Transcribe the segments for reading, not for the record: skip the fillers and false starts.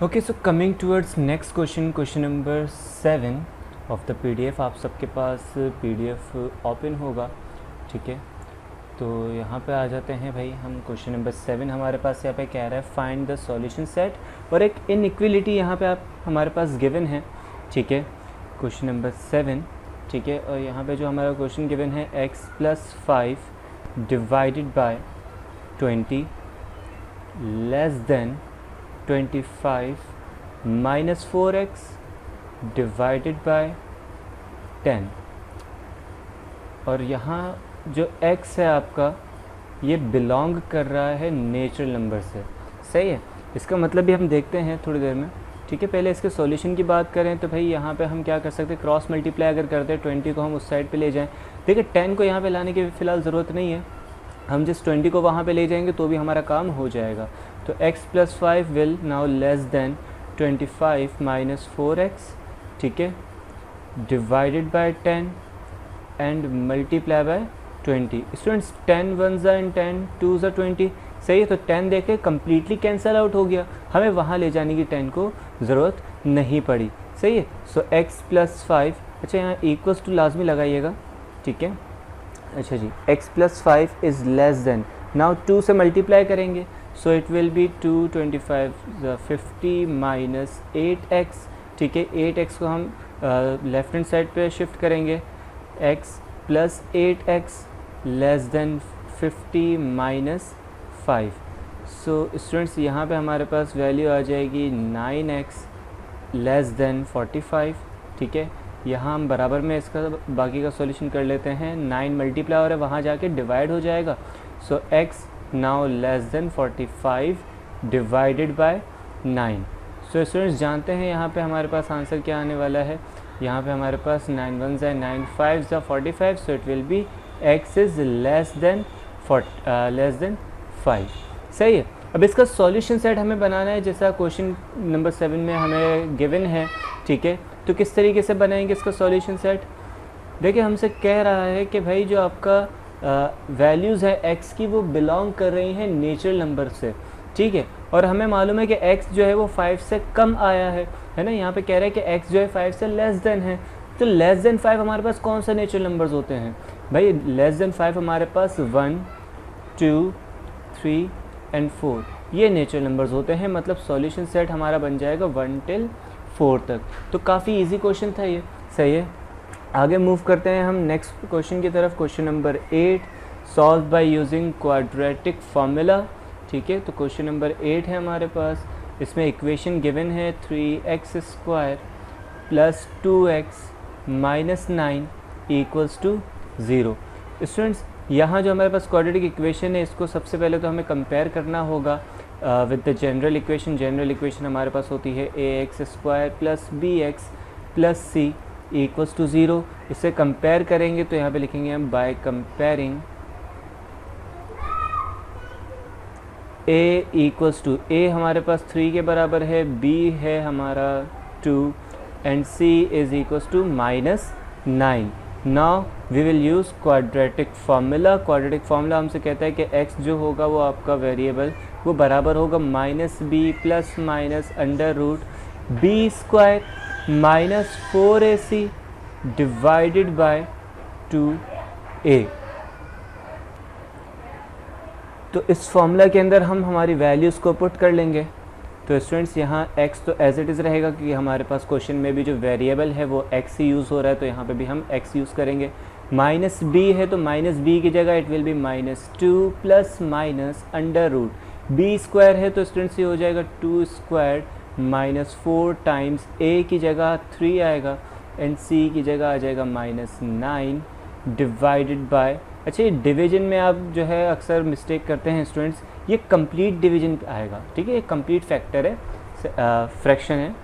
Okay, so coming towards next question, question number 7 of the PDF. आप सबके पास PDF open होगा, ठीक है। तो यहाँ पे आ जाते हैं भाई हम। क्वेश्चन नंबर 7 हमारे पास यहाँ पे कह रहा है फाइंड द सॉल्यूशन सेट, और एक इनइक्वलिटी यहाँ पे आप हमारे पास गिवन है, ठीक है। क्वेश्चन नंबर 7, ठीक है। और यहाँ पे जो हमारा क्वेश्चन गिवन है x+5 divided by 20 less than 25 minus 4x divided by 10। और यहाँ जो x है आपका, ये बिलोंग कर रहा है नेचुरल नंबर से, सही है। इसका मतलब भी हम देखते हैं थोड़ी देर में, ठीक है। पहले इसके सॉल्यूशन की बात करें तो भाई यहाँ पे हम क्या कर सकते हैं, क्रॉस मल्टीप्लाई अगर करते हैं 20 को हम उस साइड पे ले जाएं। देखिए 10 को यहाँ पे लाने की फ़िलहाल ज़रूरत नहीं है, हम जिस 20 को वहाँ पे ले जाएंगे तो भी हमारा काम हो जाएगा। तो x+5 will now less than 25 minus 4x, ठीक है, divided bye 10 and multiply by 20। Students 10 1 and 10 2 20, सही है। तो 10 देखे कम्प्लीटली कैंसिल आउट हो गया, हमें वहाँ ले जाने की 10 को ज़रूरत नहीं पड़ी, सही है। सो x+5, अच्छा यहाँ इक्वल्स टू लाजमी लगाइएगा, ठीक है। अच्छा जी, x+5 is less than, now 2 से मल्टीप्लाई करेंगे, सो it will be 2 25 50 minus 8x, ठीक है। 8x को हम लेफ्ट हैंड साइड पे शिफ्ट करेंगे, x plus 8x less than 50 minus 5। So students यहाँ पे हमारे पास वैल्यू आ जाएगी 9x लेस देन 45, ठीक है। यहाँ हम बराबर में इसका बाकी का सॉल्यूशन कर लेते हैं, 9 मल्टीप्लाई और वहाँ जाके डिवाइड हो जाएगा। सो x now less than 45 divided by 9। So students जानते हैं यहाँ पे हमारे पास आंसर क्या आने वाला है। यहाँ पे हमारे पास 9 1 ज़ा 9 5 ज़ा 45, सो it will B x is less than 5, सही है। अब इसका सॉल्यूशन सेट हमें बनाना है, जैसा क्वेश्चन नंबर 7 में हमें गिवन है, ठीक है। तो किस तरीके से बनाएंगे इसका सॉल्यूशन सेट। देखिए हमसे कह रहा है कि भाई जो आपका वैल्यूज़ है x की, वो बिलोंग कर रही हैं नेचुरल नंबर से, ठीक है। और हमें मालूम है कि x जो है वो 5 से कम आया है ना। यहाँ पे कह रहा है कि x जो है 5 से लेस देन है। तो लेस देन 5 हमारे पास कौन सा नेचुरल नंबर्स होते हैं भाई। लेस देन 5 हमारे पास 1 2 3 एंड 4 ये नेचुरल नंबर्स होते हैं। मतलब सॉल्यूशन सेट हमारा बन जाएगा 1 till 4 तक। तो काफ़ी इजी क्वेश्चन था ये, सही है। आगे मूव करते हैं हम नेक्स्ट क्वेश्चन की तरफ। Question number 8 solve by using quadratic formula, ठीक है। तो क्वेश्चन नंबर 8 है हमारे पास, इसमें इक्वेशन गिवन है 3x² plus 2x minus 9 equals to 0। Students यहाँ जो हमारे पास क्वाड्रेटिक इक्वेशन है, इसको सबसे पहले तो हमें कंपेयर करना होगा with the general equation. General equation हमारे पास होती है ax² plus bx plus c equals to 0। इसे कंपेयर करेंगे तो यहाँ पे लिखेंगे हम by comparing a equals to, a हमारे पास 3 के बराबर है, b है हमारा 2 and c is equals to -9। Now we will use quadratic formula. Quadratic formula हमसे कहता है कि x जो होगा वो आपका वेरिएबल वो बराबर होगा -b plus minus under root b² minus 4ac divided by 2a। तो इस फॉर्मूला के अंदर हम हमारी वैल्यूज़ को पुट कर लेंगे। तो स्टूडेंट्स यहाँ x तो एज इट इज़ रहेगा, क्योंकि हमारे पास क्वेश्चन में भी जो वेरिएबल है वो x ही यूज़ हो रहा है, तो यहाँ पे भी हम x यूज़ करेंगे। माइनस b है तो माइनस b की जगह it will be -2 plus minus under root b² है तो स्टूडेंट्स ये हो जाएगा 2² माइनस 4 टाइम्स a की जगह 3 आएगा एंड c की जगह आ जाएगा -9 डिवाइडेड बाय, अच्छा ये डिवीजन में आप जो है अक्सर मिस्टेक करते हैं स्टूडेंट्स, ये कंप्लीट डिवीजन आएगा, ठीक है। ये कंप्लीट फैक्टर है, फ्रैक्शन है,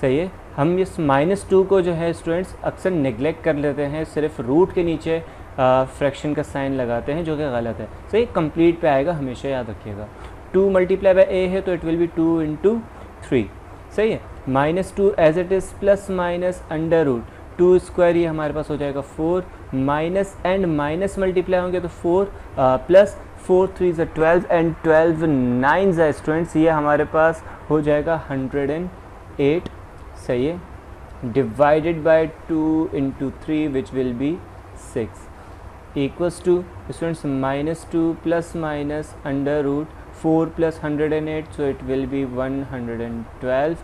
सही है। हम इस -2 को जो है स्टूडेंट्स अक्सर नेग्लेक्ट कर लेते हैं, सिर्फ रूट के नीचे फ्रैक्शन का साइन लगाते हैं, जो कि गलत है। सही, कंप्लीट पे आएगा, हमेशा याद रखिएगा। 2 मल्टीप्लाई बाय a है तो इट विल बी 2 × 3, सही है। -2 as it is plus minus under root 2² ये हमारे पास हो जाएगा 4, माइनस एंड माइनस मल्टीप्लाई होंगे तो 4 प्लस 4 3 12 एंड 12 9 स्टूडेंट्स, ये हमारे पास हो जाएगा 108, सही है, divided by 2 into 3 which will be 6 equals to students -2 plus minus under root 4 plus 108, so it will be 112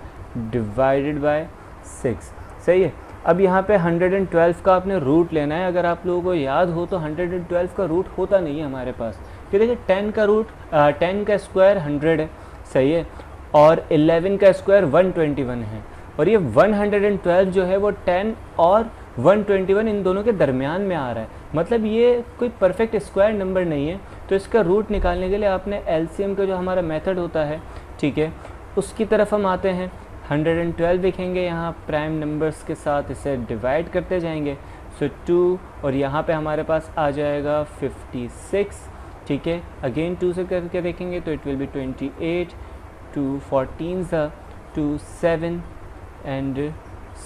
divided by 6, सही है। अब यहाँ पे 112 का आपने रूट लेना है। अगर आप लोगों को याद हो तो 112 का रूट होता नहीं है हमारे पास, कि देखिए 10 का रूट 10 का स्क्वायर 100 है, सही है, और 11 का स्क्वायर 121 है, और ये 112 जो है वो 10 और 121 इन दोनों के दरमियान में आ रहा है, मतलब ये कोई परफेक्ट स्क्वायर नंबर नहीं है। तो इसका रूट निकालने के लिए आपने एलसीएम का जो हमारा मेथड होता है, ठीक है, उसकी तरफ हम आते हैं। 112 लिखेंगे, यहाँ प्राइम नंबर्स के साथ इसे डिवाइड करते जाएंगे, सो 2, और यहाँ पे हमारे पास आ जाएगा 56, ठीक है, अगेन 2 से करके देखेंगे तो इट विल बी 28, 2 14 2 7 एंड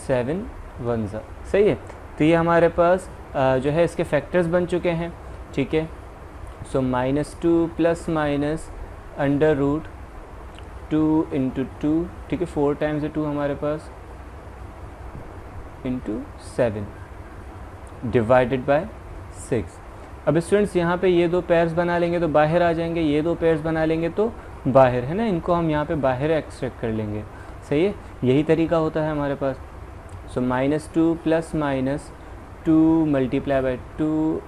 7 1, सही है। तो ये हमारे पास जो है इसके फैक्टर्स बन चुके हैं, ठीक है। So -2 plus minus under root 2 into 2, ठीक है, 4 टाइम्स 2 हमारे पास इंटू 7 डिवाइडेड बाय 6। अब स्टूडेंट्स यहाँ पे ये दो पेयर्स बना लेंगे तो बाहर आ जाएंगे, ये दो पेयर्स बना लेंगे तो बाहर, है ना, इनको हम यहाँ पे बाहर एक्सट्रैक्ट कर लेंगे, सही है, यही तरीका होता है हमारे पास। So -2 plus minus 2 multiply by 2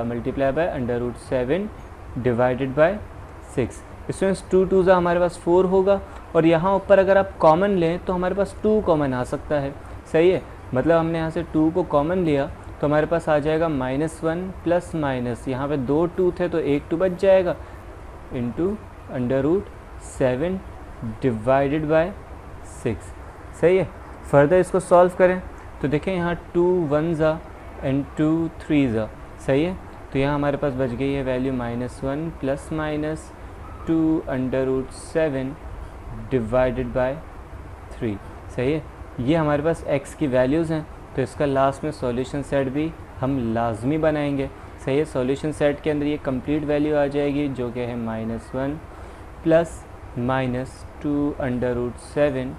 multiply by under root 7 divided by 6। Students 2 2 हमारे पास 4 होगा, और यहाँ ऊपर अगर आप कॉमन लें तो हमारे पास 2 कॉमन आ सकता है, सही है, मतलब हमने यहाँ से 2 को कॉमन लिया तो हमारे पास आ जाएगा -1 प्लस माइनस, यहाँ पे 2 2 थे तो 1 2 बच जाएगा, into under root 7 divided by 6, सही है। फर्दर इसको सॉल्व करें तो देखें यहाँ 2 1 एंड 2 3, सही है, तो यहाँ हमारे पास बच गई है value -1 plus minus 2 under root 7 divided by 3, सही है। ये हमारे पास x की वैल्यूज़ हैं, तो इसका लास्ट में सॉल्यूशन सेट भी हम लाजमी बनाएंगे, सही है। सॉल्यूशन सेट के अंदर ये कंप्लीट वैल्यू आ जाएगी जो कि है -1 plus minus 2 under root 7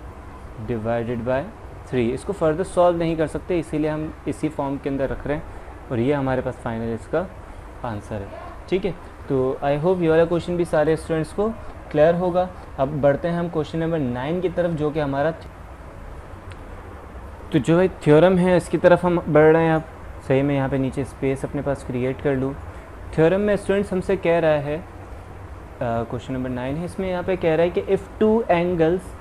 divided by 3। इसको फर्दर सॉल्व नहीं कर सकते, इसीलिए हम इसी फॉर्म के अंदर रख रहे हैं, और ये हमारे पास फाइनल इसका आंसर है, ठीक है। तो आई होप ये वाला क्वेश्चन भी सारे स्टूडेंट्स को क्लियर होगा। अब बढ़ते हैं हम क्वेश्चन नंबर 9 की तरफ, जो कि हमारा तो जो एक थ्योरम है इसकी तरफ हम बढ़ रहे हैं। अब सही में यहाँ पे नीचे स्पेस अपने पास क्रिएट कर लूँ। थ्योरम में स्टूडेंट्स हमसे कह रहा है, क्वेश्चन नंबर 9 है, इसमें यहाँ पे कह रहा है कि if 2 angles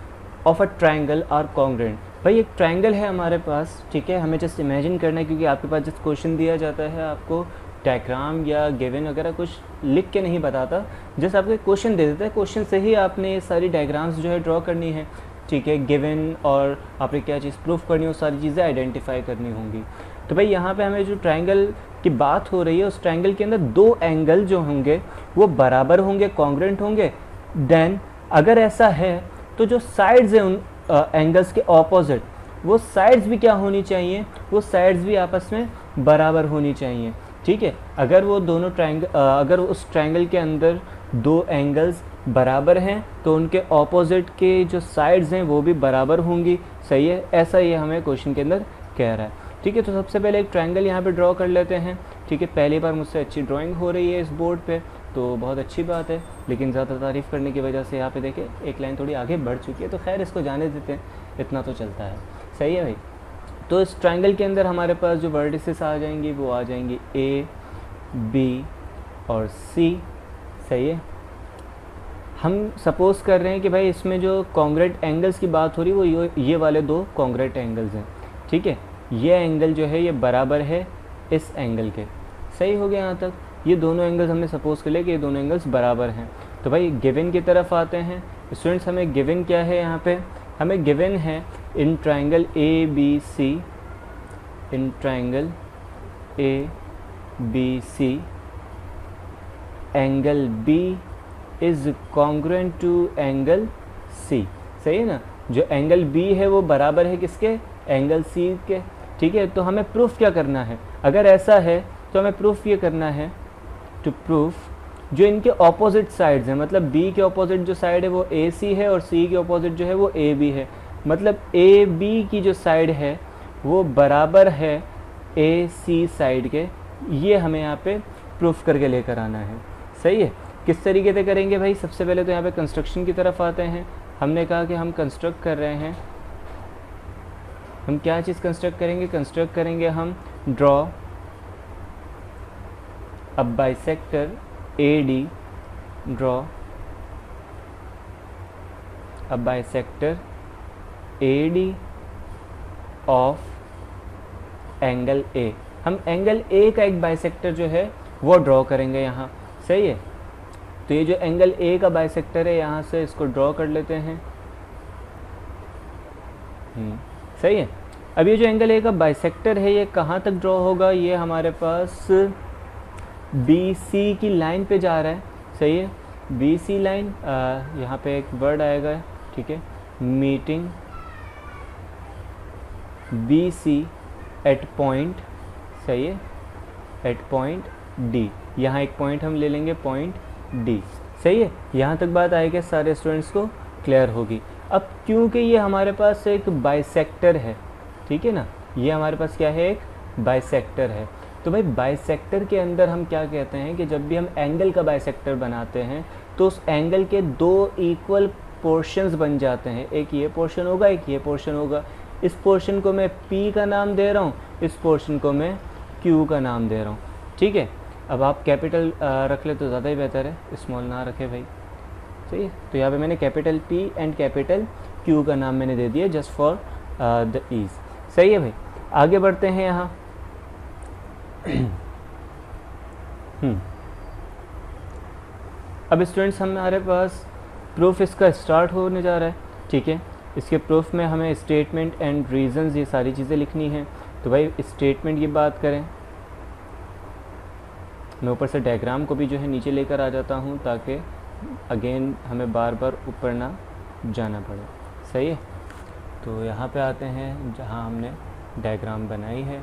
of a triangle are congruent. भाई एक ट्राइंगल है हमारे पास, ठीक है, हमें जस्ट इमेजिन करना है, क्योंकि आपके पास जस्ट क्वेश्चन दिया जाता है, आपको डायग्राम या गिवन वगैरह कुछ लिख के नहीं बताता, जस्ट आपको क्वेश्चन दे देता है, क्वेश्चन से ही आपने ये सारी डायग्राम्स जो है ड्रॉ करनी है, ठीक है, गिवन और आपने क्या चीज़ प्रूफ करनी है, वो सारी चीज़ें आइडेंटिफाई करनी होंगी। तो भाई यहाँ पे हमें जो ट्राइंगल की बात हो रही है, उस ट्राइंगल के अंदर 2 एंगल जो होंगे वो बराबर होंगे, कॉन्ग्रुएंट होंगे। देन अगर ऐसा है तो जो साइड्स हैं उन एंगल्स के ऑपोजिट, वो साइड्स भी क्या होनी चाहिए, वो साइड्स भी आपस में बराबर होनी चाहिए, ठीक है। अगर वो दोनों अगर उस ट्राइंगल के अंदर 2 एंगल्स बराबर हैं तो उनके ऑपोजिट के जो साइड्स हैं वो भी बराबर होंगी, सही है, ऐसा ये हमें क्वेश्चन के अंदर कह रहा है, ठीक है। तो सबसे पहले एक ट्राइंगल यहाँ पे ड्रॉ कर लेते हैं, ठीक है। पहली बार मुझसे अच्छी ड्राइंग हो रही है इस बोर्ड पे, तो बहुत अच्छी बात है, लेकिन ज़्यादा तारीफ़ करने की वजह से यहाँ पे देखें एक लाइन थोड़ी आगे बढ़ चुकी है, तो खैर इसको जाने देते हैं, इतना तो चलता है, सही है भाई। तो इस ट्राइंगल के अंदर हमारे पास जो वर्टिसेस आ जाएंगी वो आ जाएंगी A, B और C, सही है। हम सपोज़ कर रहे हैं कि भाई इसमें जो कॉन्ग्रुएंट एंगल्स की बात हो रही है वो ये वाले 2 कॉन्ग्रुएंट एंगल्स हैं, ठीक है। ये एंगल जो है ये बराबर है इस एंगल के, सही हो गया यहाँ तक। ये दोनों एंगल्स हमने सपोज़ कर लिया कि ये दोनों एंगल्स बराबर हैं। तो भाई गिवन की तरफ आते हैं स्टूडेंट्स। हमें गिवन क्या है, यहाँ पे हमें गिवन है in triangle ABC, in triangle ABC angle B is congruent to angle C, सही है ना। जो एंगल B है वो बराबर है किसके, एंगल C के, ठीक है। तो हमें प्रूफ क्या करना है, अगर ऐसा है तो हमें प्रूफ ये करना है, टू प्रूफ जो इनके ऑपोजिट साइड्स हैं, मतलब बी के ऑपोजिट जो साइड है वो ए सी है और सी के ऑपोजिट जो है वो ए बी है, मतलब ए बी की जो साइड है वो बराबर है ए सी साइड के। ये हमें यहाँ पे प्रूफ करके लेकर आना है। सही है। किस तरीके से करेंगे भाई? सबसे पहले तो यहाँ पे कंस्ट्रक्शन की तरफ आते हैं। हमने कहा कि हम कंस्ट्रक्ट कर रहे हैं, हम क्या चीज़ कंस्ट्रक्ट करेंगे? कंस्ट्रक्ट करेंगे हम draw a bisector AD, draw a bisector AD of angle A। हम एंगल A का एक बाइसेक्टर जो है वो ड्रॉ करेंगे यहाँ। सही है। तो ये जो एंगल A का बाइसेक्टर है, यहाँ से इसको ड्रॉ कर लेते हैं। सही है। अब ये जो एंगल A का बाइसेक्टर है ये कहाँ तक ड्रॉ होगा? ये हमारे पास BC की लाइन पे जा रहा है। सही है। BC लाइन, यहाँ पे एक वर्ड आएगा, ठीक है, मीटिंग BC एट पॉइंट, सही है, एट पॉइंट D। यहाँ एक पॉइंट हम ले लेंगे, पॉइंट D। सही है। यहाँ तक बात आएगी, सारे स्टूडेंट्स को क्लियर होगी। अब क्योंकि ये हमारे पास एक बाइसेक्टर है, ठीक है ना, ये हमारे पास क्या है? एक बाइसेक्टर है। तो भाई बाइसेक्टर के अंदर हम क्या कहते हैं कि जब भी हम एंगल का बाइसेक्टर बनाते हैं तो उस एंगल के दो इक्वल पोर्शंस बन जाते हैं। एक ये पोर्शन होगा, एक ये पोर्शन होगा। इस पोर्शन को मैं P का नाम दे रहा हूँ, इस पोर्शन को मैं Q का नाम दे रहा हूँ। ठीक है। अब आप कैपिटल रख ले तो ज़्यादा ही बेहतर है, स्मॉल ना रखे भाई। सही है। तो यहाँ पे मैंने capital P and capital Q का नाम मैंने दे दिया जस्ट फॉर द ईज। सही है भाई। आगे बढ़ते हैं यहाँ। अब स्टूडेंट्स हमारे पास प्रूफ इसका स्टार्ट होने जा रहा है। ठीक है। इसके प्रूफ में हमें स्टेटमेंट एंड रीजंस ये सारी चीज़ें लिखनी हैं। तो भाई स्टेटमेंट की बात करें, मैं ऊपर से डायग्राम को भी जो है नीचे लेकर आ जाता हूँ ताकि अगेन हमें बार बार ऊपर ना जाना पड़े। सही है। तो यहाँ पे आते हैं जहाँ हमने डायग्राम बनाई है।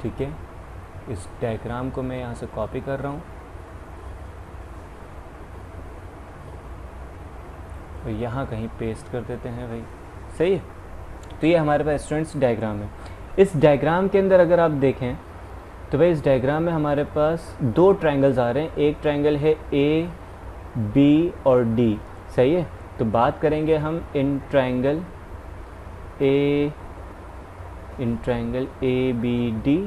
ठीक है। इस डायग्राम को मैं यहाँ से कॉपी कर रहा हूँ और यहाँ कहीं पेस्ट कर देते हैं भाई। सही है। तो ये हमारे पास स्टूडेंट्स डायग्राम है। इस डायग्राम के अंदर अगर आप देखें तो भाई इस डायग्राम में हमारे पास दो ट्रायंगल्स आ रहे हैं। एक ट्रायंगल है A, B और D। सही है। तो बात करेंगे हम इन ट्रायंगल ABD।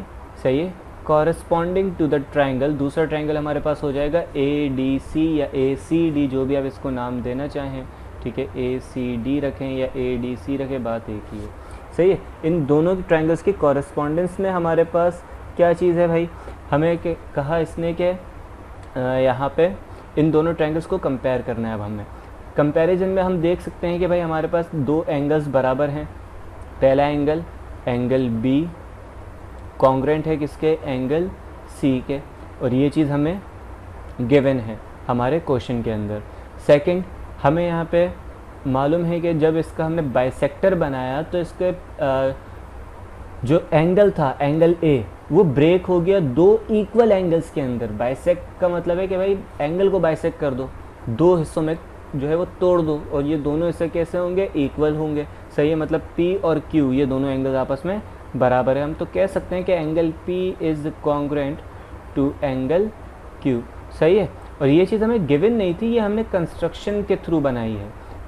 सही है। कॉरस्पॉन्डिंग टू द ट्रायंगल, दूसरा ट्रायंगल हमारे पास हो जाएगा ADC या ACD, जो भी आप इसको नाम देना चाहें। ठीक है। ACD रखें या ADC रखें, बात एक ही है। सही है। इन दोनों ट्रायंगल्स की कॉरस्पॉन्डेंस में हमारे पास क्या चीज़ है भाई? हमें कहा इसने कि यहाँ पे इन दोनों ट्रायंगल्स को कंपेयर करना है। अब हमें कंपैरिजन में हम देख सकते हैं कि भाई हमारे पास दो एंगल्स बराबर हैं। पहला एंगल B कॉन्ग्रेंट है किसके? एंगल C के, और ये चीज़ हमें गिवन है हमारे क्वेश्चन के अंदर। सेकंड, हमें यहाँ पे मालूम है कि जब इसका हमने बाइसेक्टर बनाया तो इसके जो एंगल था, एंगल A, वो ब्रेक हो गया दो इक्वल एंगल्स के अंदर। बाइसेक्ट का मतलब है कि भाई एंगल को बाइसेक्ट कर दो, दो हिस्सों में जो है वो तोड़ दो, और ये दोनों हिस्से कैसे होंगे? इक्वल होंगे। सही है। मतलब P और Q ये दोनों एंगल्स आपस में बराबर है। हम तो कह सकते हैं कि angle P is congruent to angle Q। सही है। और ये चीज़ हमें गिवन नहीं थी, ये हमने कंस्ट्रक्शन के थ्रू बनाई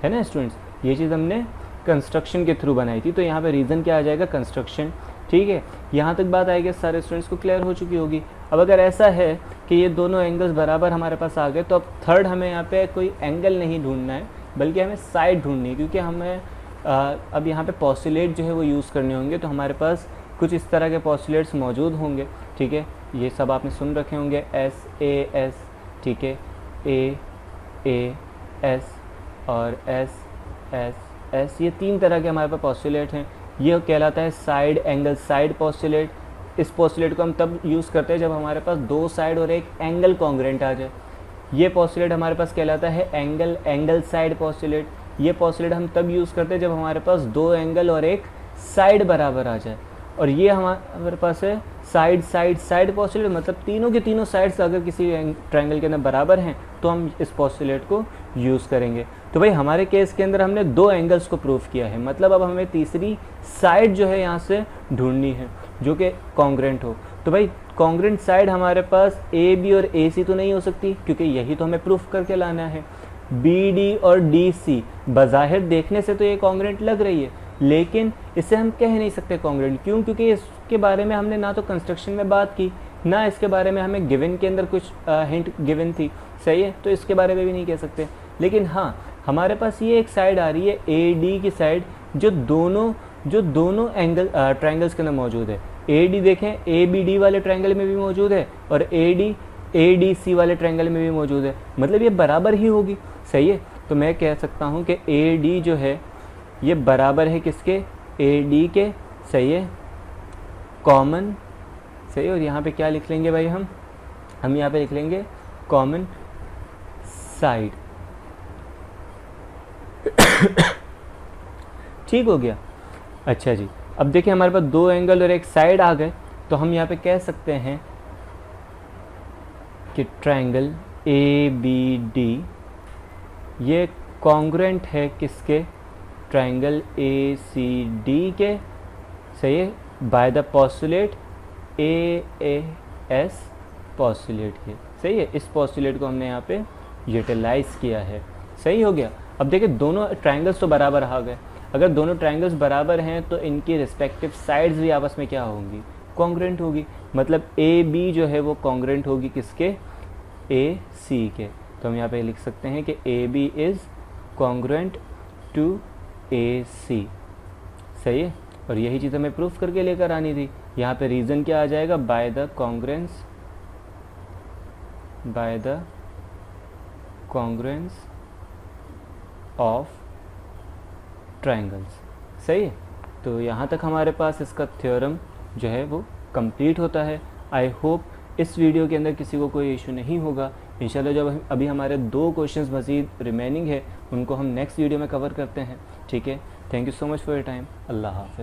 है ना स्टूडेंट्स? ये चीज़ हमने कंस्ट्रक्शन के थ्रू बनाई थी। तो यहाँ पे रीज़न क्या आ जाएगा? कंस्ट्रक्शन। ठीक है। यहाँ तक बात आएगी, सारे स्टूडेंट्स को क्लियर हो चुकी होगी। अब अगर ऐसा है कि ये दोनों एंगल्स बराबर हमारे पास आ गए, तो अब थर्ड हमें यहाँ पे कोई एंगल नहीं ढूंढना है, बल्कि हमें साइड ढूंढनी है, क्योंकि हमें अब यहाँ पे पोस्टुलेट जो है वो यूज़ करने होंगे। तो हमारे पास कुछ इस तरह के पोस्टुलेट्स मौजूद होंगे। ठीक है। ये सब आपने सुन रखे होंगे, SAS, ठीक है, AS और SS। ये तीन तरह के हमारे पास पोस्टुलेट हैं। ये कहलाता है साइड एंगल साइड पोस्टुलेट। इस पोस्टुलेट को हम तब यूज़ करते हैं जब हमारे पास दो साइड और एक एंगल कॉन्ग्रुएंट आ जाए। ये पोस्टुलेट हमारे पास कहलाता है एंगल साइड पोस्टुलेट। ये पोस्टुलेट हम तब यूज़ करते हैं जब हमारे पास दो एंगल और एक साइड बराबर आ जाए। और ये हमारे पास है साइड साइड साइड पॉस्टुलेट, मतलब तीनों के तीनों साइड्स अगर किसी ट्रायंगल के अंदर बराबर हैं तो हम इस पॉस्टुलेट को यूज़ करेंगे। तो भाई हमारे केस के अंदर हमने दो एंगल्स को प्रूव किया है, मतलब अब हमें तीसरी साइड जो है यहाँ से ढूंढनी है जो कि कॉन्ग्रेंट हो। तो भाई कॉन्ग्रेंट साइड हमारे पास ए बी और ए सी तो नहीं हो सकती, क्योंकि यही तो हमें प्रूफ करके लाना है। बी डी और डी सी बज़ाहिर देखने से तो ये कॉन्ग्रेंट लग रही है, लेकिन इसे हम कह नहीं सकते कॉन्ग्रेंट। क्यों? क्योंकि इसके बारे में हमने ना तो कंस्ट्रक्शन में बात की, ना इसके बारे में हमें गिवन के अंदर कुछ हिंट गिवन थी, सही है, तो इसके बारे में भी नहीं कह सकते। लेकिन हाँ, हमारे पास ये एक साइड आ रही है ए डी की साइड, जो दोनों एंगल ट्रायंगल्स के अंदर मौजूद है। ए डी देखें, ए बी डी वाले ट्रायंगल में भी मौजूद है और ए डी सी वाले ट्रायंगल में भी मौजूद है, मतलब ये बराबर ही होगी, सही है। तो मैं कह सकता हूँ कि ए डी जो है ये बराबर है किसके? ए डी के, सही है, कॉमन, सही है। और यहाँ पे क्या लिख लेंगे भाई हम यहाँ पे लिख लेंगे कॉमन साइड। ठीक हो गया। अच्छा जी, अब देखिए हमारे पास दो एंगल और एक साइड आ गए, तो हम यहाँ पे कह सकते हैं कि ट्रायंगल ए बी डी ये कॉन्ग्रुएंट है किसके? ट्रायंगल ए सी डी के, सही है, by the postulate A S postulate के, सही है। इस पोस्टुलेट को हमने यहाँ पे यूटिलाइज किया है, सही हो गया। अब देखिए दोनों ट्रायंगल्स तो बराबर आ गए। अगर दोनों ट्रायंगल्स बराबर हैं तो इनकी रिस्पेक्टिव साइड्स भी आपस में क्या होंगी? कॉन्ग्रुएंट होगी, मतलब ए बी जो है वो कॉन्ग्रुएंट होगी किसके? ए सी के। तो हम यहाँ पे लिख सकते हैं कि A B is congruent to A C, सही है। और यही चीज़ हमें प्रूफ करके लेकर आनी थी। यहाँ पे रीज़न क्या आ जाएगा? By the congruence of triangles, सही है। तो यहाँ तक हमारे पास इसका थ्योरम जो है वो कंप्लीट होता है। आई होप इस वीडियो के अंदर किसी को कोई इशू नहीं होगा। इंशाल्लाह जब अभी हमारे 2 क्वेश्चंस मज़ीद रिमेनिंग है उनको हम नेक्स्ट वीडियो में कवर करते हैं, ठीक है। Thank you so much for your time. अल्लाह हाफ़िज़।